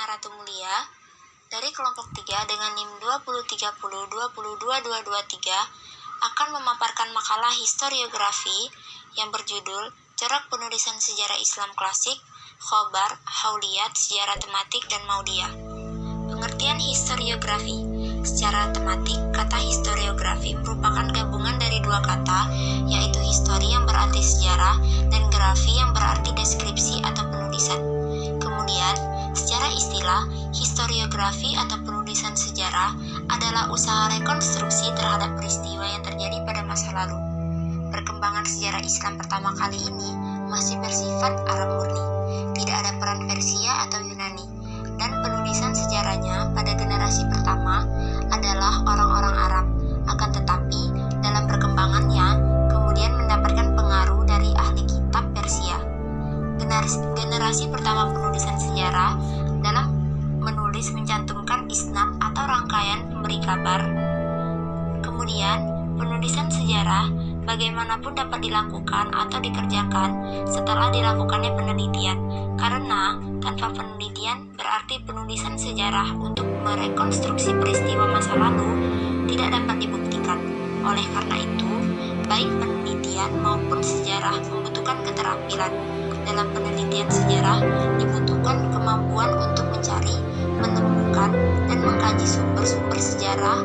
Rahma Ratu Mulia dari kelompok 3 dengan NIM 2030-202223 akan memaparkan makalah historiografi yang berjudul Corak Penulisan Sejarah Islam Klasik, Khobar, Hauliyat, Sejarah Tematik, dan Maudiyah. Pengertian historiografi. Secara tematik, kata historiografi merupakan gabungan dari dua kata, yaitu histori yang berarti sejarah dan grafi yang berarti deskripsi atau penulisan. Kemudian, secara istilah, historiografi atau penulisan sejarah adalah usaha rekonstruksi terhadap peristiwa yang terjadi pada masa lalu. Perkembangan sejarah Islam pertama kali ini masih bersifat Arab murni, tidak ada peran Persia atau Yunani, dan penulisan sejarahnya pada generasi pertama adalah orang-orang Arab. Akan tetapi, dalam perkembangannya, kemudian mendapatkan pengaruh dari ahli kitab Persia. Generasi pertama penulisan sejarah dalam menulis mencantumkan isnad atau rangkaian pemberi kabar. Kemudian, penulisan sejarah bagaimanapun dapat dilakukan atau dikerjakan setelah dilakukannya penelitian, karena tanpa penelitian berarti penulisan sejarah untuk merekonstruksi peristiwa masa lalu tidak dapat dibuktikan. Oleh karena itu, baik penelitian maupun sejarah membutuhkan keterampilan. Dalam penelitian sejarah dibutuhkan kemampuan untuk mencari, menemukan, dan mengkaji sumber-sumber sejarah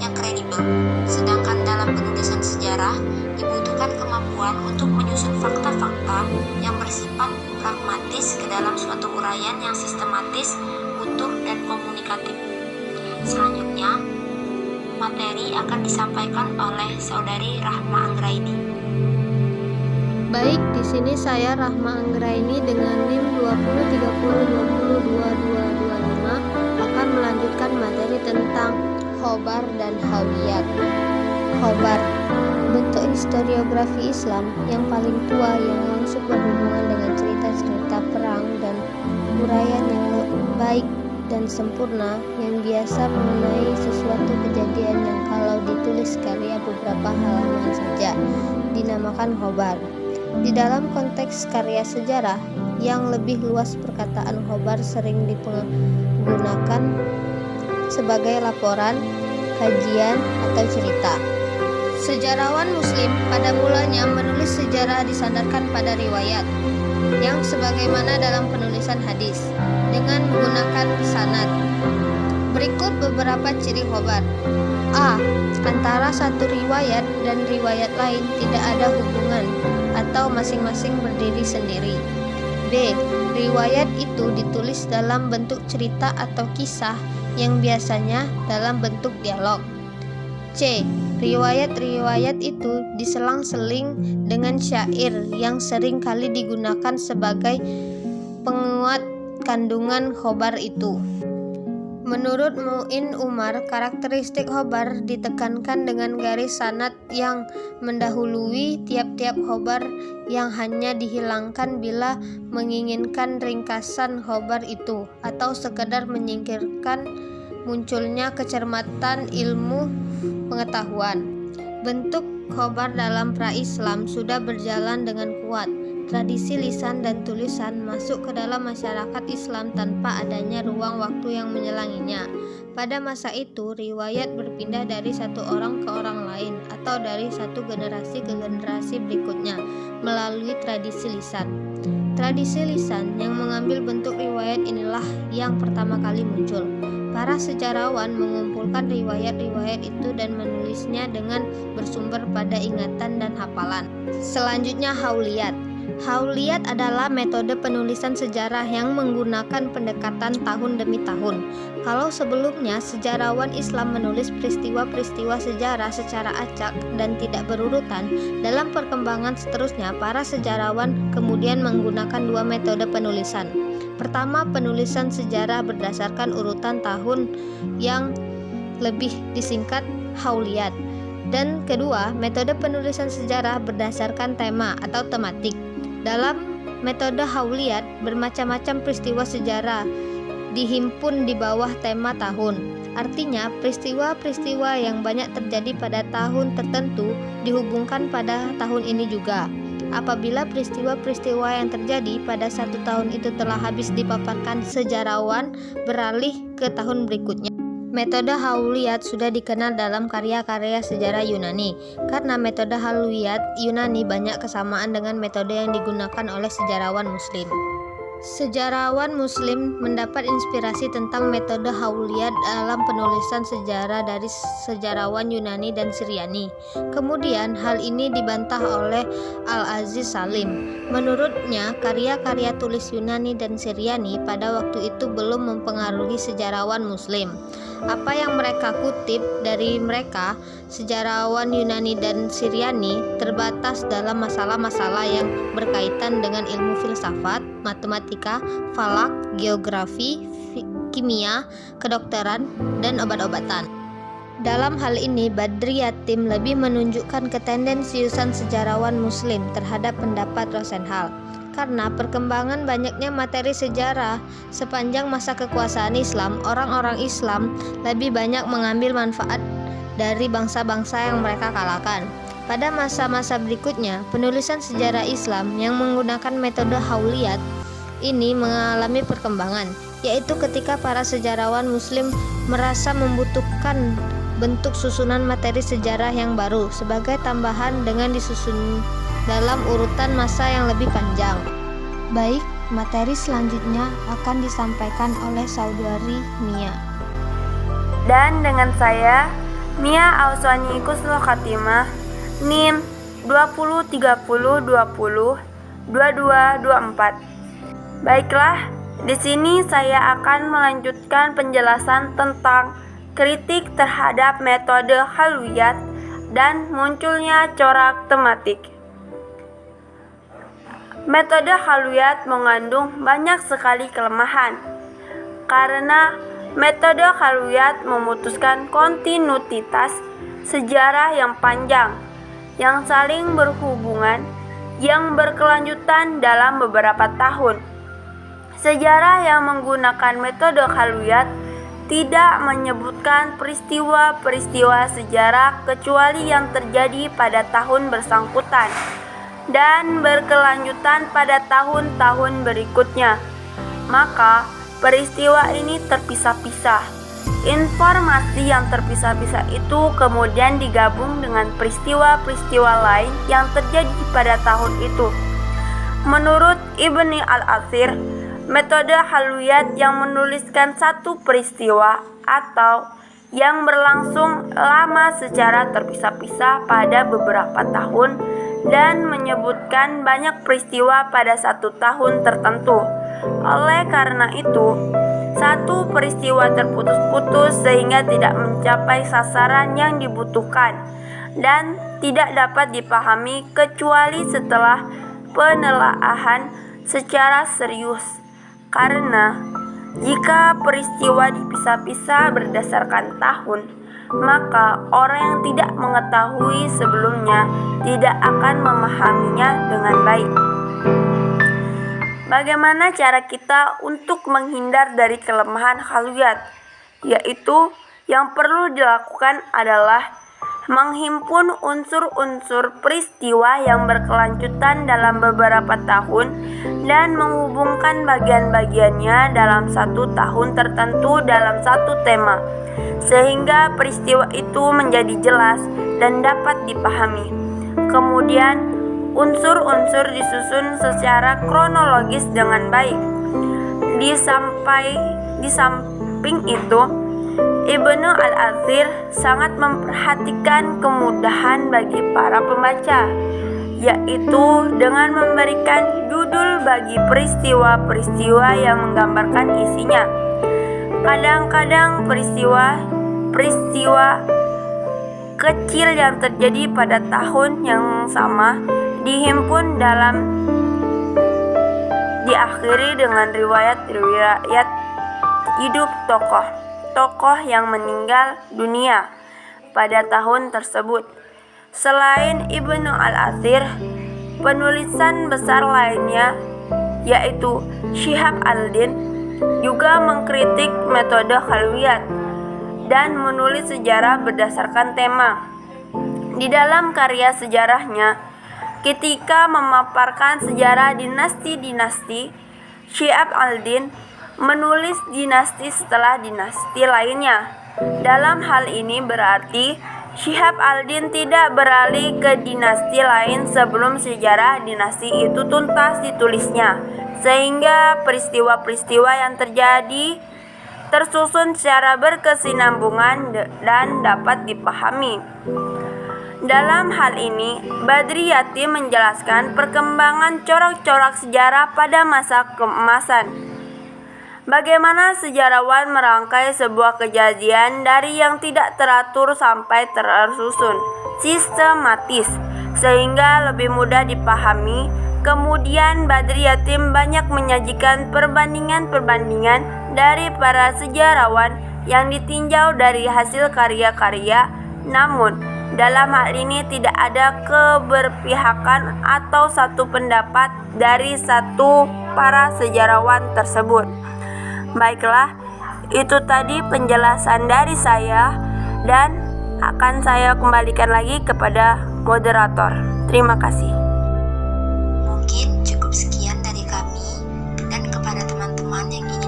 yang kredibel. Sedangkan dalam penulisan sejarah dibutuhkan kemampuan untuk menyusun fakta-fakta yang bersifat pragmatis ke dalam suatu uraian yang sistematis, utuh, dan komunikatif. Selanjutnya, materi akan disampaikan oleh Saudari Rahma Anggraini. Baik, di sini saya Rahma Anggraini dengan NIM 2030-202225 akan melanjutkan materi tentang khobar dan hauliyat. Khobar, bentuk historiografi Islam yang paling tua yang langsung berhubungan dengan cerita-cerita perang dan uraian yang baik dan sempurna yang biasa mengenai sesuatu kejadian yang kalau ditulis karya beberapa halaman saja dinamakan khobar. Di dalam konteks karya sejarah yang lebih luas, perkataan khobar sering digunakan sebagai laporan, kajian, atau cerita. Sejarawan Muslim pada mulanya menulis sejarah disandarkan pada riwayat, yang sebagaimana dalam penulisan hadis, dengan menggunakan sanad. Berikut beberapa ciri khobar. A. Antara satu riwayat dan riwayat lain tidak ada hubungan atau masing-masing berdiri sendiri. B. Riwayat itu ditulis dalam bentuk cerita atau kisah yang biasanya dalam bentuk dialog. C. Riwayat-riwayat itu diselang-seling dengan syair yang sering kali digunakan sebagai penguat kandungan khobar itu. Menurut Mu'in Umar, karakteristik khobar ditekankan dengan garis sanad yang mendahului tiap-tiap khobar yang hanya dihilangkan bila menginginkan ringkasan khobar itu atau sekedar menyingkirkan munculnya kecermatan ilmu pengetahuan. Bentuk khobar dalam pra-Islam sudah berjalan dengan kuat. Tradisi lisan dan tulisan masuk ke dalam masyarakat Islam tanpa adanya ruang waktu yang menyelanginya. Pada masa itu, riwayat berpindah dari satu orang ke orang lain atau dari satu generasi ke generasi berikutnya melalui tradisi lisan. Tradisi lisan yang mengambil bentuk riwayat inilah yang pertama kali muncul. Para sejarawan mengumpulkan riwayat-riwayat itu dan menulisnya dengan bersumber pada ingatan dan hafalan. Selanjutnya, hauliyat. Hauliyat adalah metode penulisan sejarah yang menggunakan pendekatan tahun demi tahun. Kalau sebelumnya sejarawan Islam menulis peristiwa-peristiwa sejarah secara acak dan tidak berurutan, dalam perkembangan seterusnya para sejarawan kemudian menggunakan dua metode penulisan. Pertama, penulisan sejarah berdasarkan urutan tahun yang lebih disingkat hauliyat. Dan kedua, metode penulisan sejarah berdasarkan tema atau tematik. Dalam metode hauliyat, bermacam-macam peristiwa sejarah dihimpun di bawah tema tahun. Artinya, peristiwa-peristiwa yang banyak terjadi pada tahun tertentu dihubungkan pada tahun ini juga. Apabila peristiwa-peristiwa yang terjadi pada satu tahun itu telah habis dipaparkan, sejarawan beralih ke tahun berikutnya. Metode Hauliyat sudah dikenal dalam karya-karya sejarah Yunani. Karena metode Hauliyat Yunani banyak kesamaan dengan metode yang digunakan oleh sejarawan Muslim. Sejarawan Muslim mendapat inspirasi tentang metode Hauliyat dalam penulisan sejarah dari sejarawan Yunani dan Syriani. Kemudian hal ini dibantah oleh Al-Aziz Salim. Menurutnya, karya-karya tulis Yunani dan Syriani pada waktu itu belum mempengaruhi sejarawan Muslim. Apa yang mereka kutip dari mereka, sejarawan Yunani dan Syriani, terbatas dalam masalah-masalah yang berkaitan dengan ilmu filsafat, matematika, falak, geografi, kimia, kedokteran, dan obat-obatan. Dalam hal ini, Badri Yatim lebih menunjukkan ketendensiusan sejarawan Muslim terhadap pendapat Rosenthal. Karena perkembangan banyaknya materi sejarah sepanjang masa kekuasaan Islam, orang-orang Islam lebih banyak mengambil manfaat dari bangsa-bangsa yang mereka kalahkan. Pada masa-masa berikutnya, penulisan sejarah Islam yang menggunakan metode Hauliyat ini mengalami perkembangan, yaitu ketika para sejarawan Muslim merasa membutuhkan bentuk susunan materi sejarah yang baru sebagai tambahan dengan disusun dalam urutan masa yang lebih panjang. Baik, materi selanjutnya akan disampaikan oleh saudari Mia. Dan dengan saya, Mia Auswani Kusnul Khatimah, NIM 2030202224. Baiklah, di sini saya akan melanjutkan penjelasan tentang kritik terhadap metode Hauliyat dan munculnya corak tematik. Metode Hauliyat mengandung banyak sekali kelemahan, karena metode Hauliyat memutuskan kontinuitas sejarah yang panjang, yang saling berhubungan, yang berkelanjutan dalam beberapa tahun. Sejarah yang menggunakan metode Hauliyat tidak menyebutkan peristiwa-peristiwa sejarah kecuali yang terjadi pada tahun bersangkutan dan berkelanjutan pada tahun-tahun berikutnya. Maka peristiwa ini terpisah-pisah. Informasi yang terpisah-pisah itu kemudian digabung dengan peristiwa-peristiwa lain yang terjadi pada tahun itu. Menurut Ibni Al-Athir, metode Hauliyat yang menuliskan satu peristiwa atau yang berlangsung lama secara terpisah-pisah pada beberapa tahun dan menyebutkan banyak peristiwa pada satu tahun tertentu. Oleh karena itu, satu peristiwa terputus-putus sehingga tidak mencapai sasaran yang dibutuhkan dan tidak dapat dipahami kecuali setelah penelaahan secara serius. Karena jika peristiwa dipisah-pisah berdasarkan tahun, maka orang yang tidak mengetahui sebelumnya tidak akan memahaminya dengan baik. Bagaimana cara kita untuk menghindar dari kelemahan Hauliyat? Yaitu, yang perlu dilakukan adalah menghimpun unsur-unsur peristiwa yang berkelanjutan dalam beberapa tahun dan menghubungkan bagian-bagiannya dalam satu tahun tertentu dalam satu tema, sehingga peristiwa itu menjadi jelas dan dapat dipahami. Kemudian, unsur-unsur disusun secara kronologis dengan baik. Di samping itu, Ibnu Al-Athir sangat memperhatikan kemudahan bagi para pembaca, yaitu dengan memberikan judul bagi peristiwa-peristiwa yang menggambarkan isinya. Kadang-kadang peristiwa kecil yang terjadi pada tahun yang sama dihimpun diakhiri dengan riwayat-riwayat hidup tokoh yang meninggal dunia pada tahun tersebut. Selain Ibnu Al-Athir, penulisan besar lainnya yaitu Syihab al-Din juga mengkritik metode Hauliyat dan menulis sejarah berdasarkan tema. Di dalam karya sejarahnya, ketika memaparkan sejarah dinasti-dinasti, Syihab al-Din menulis dinasti setelah dinasti lainnya. Dalam hal ini berarti Syihab al-Din tidak beralih ke dinasti lain sebelum sejarah dinasti itu tuntas ditulisnya, sehingga peristiwa-peristiwa yang terjadi tersusun secara berkesinambungan dan dapat dipahami. Dalam hal ini, Badriyati menjelaskan perkembangan corak-corak sejarah pada masa keemasan. Bagaimana sejarawan merangkai sebuah kejadian dari yang tidak teratur sampai tersusun, sistematis, sehingga lebih mudah dipahami. Kemudian Badriyati banyak menyajikan perbandingan-perbandingan dari para sejarawan yang ditinjau dari hasil karya-karya. Namun, dalam hal ini tidak ada keberpihakan atau satu pendapat dari satu para sejarawan tersebut. Baiklah, itu tadi penjelasan dari saya dan akan saya kembalikan lagi kepada moderator. Terima kasih. Mungkin cukup sekian dari kami, dan kepada teman-teman yang ingin